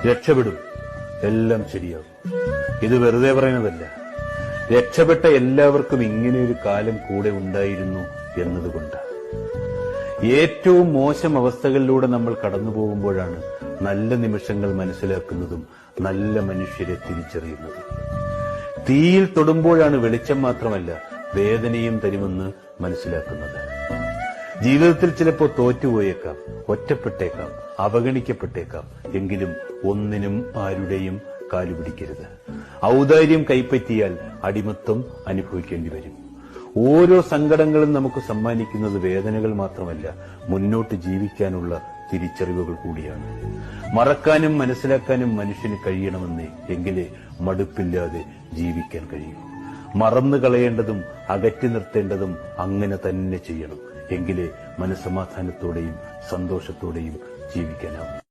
രക്ഷപ്പെടും, എല്ലാം ശരിയാവും. ഇത് വെറുതെ പറയുന്നതല്ല. രക്ഷപ്പെട്ട എല്ലാവർക്കും ഇങ്ങനെയൊരു കാലം കൂടെ ഉണ്ടായിരുന്നു എന്നതുകൊണ്ട്. ഏറ്റവും മോശം അവസ്ഥകളിലൂടെ നമ്മൾ കടന്നു പോകുമ്പോഴാണ് നല്ല നിമിഷങ്ങൾ മനസ്സിലാക്കുന്നതും നല്ല മനുഷ്യരെ തിരിച്ചറിയുന്നതും. തീയിൽ തൊടുമ്പോഴാണ് വെളിച്ചം മാത്രമല്ല വേദനയും തരുമെന്ന് മനസ്സിലാക്കുന്നത്. ജീവിതത്തിൽ ചിലപ്പോൾ തോറ്റുപോയേക്കാം, ഒറ്റപ്പെട്ടേക്കാം, അവഗണിക്കപ്പെട്ടേക്കാം. എങ്കിലും ഒന്നിനും ആരുടെയും കാലുപിടിക്കരുത്. ഔദാര്യം കൈപ്പറ്റിയാൽ അടിമത്തം അനുഭവിക്കേണ്ടി വരും. ഓരോ സങ്കടങ്ങളും നമുക്ക് സമ്മാനിക്കുന്നത് വേദനകൾ മാത്രമല്ല, മുന്നോട്ട് ജീവിക്കാനുള്ള തിരിച്ചറിവുകൾ കൂടിയാണ്. മറക്കാനും മനസ്സിലാക്കാനും മനുഷ്യന് കഴിയണമെന്നേ, എങ്കിലേ മടുപ്പില്ലാതെ ജീവിക്കാൻ കഴിയൂ. മറന്നു കളയേണ്ടതും അകറ്റി നിർത്തേണ്ടതും അങ്ങനെ തന്നെ ചെയ്യണം. എങ്കിലേ മനസ്സമാധാനത്തോടെയും സന്തോഷത്തോടെയും ജീവിക്കാനാവും.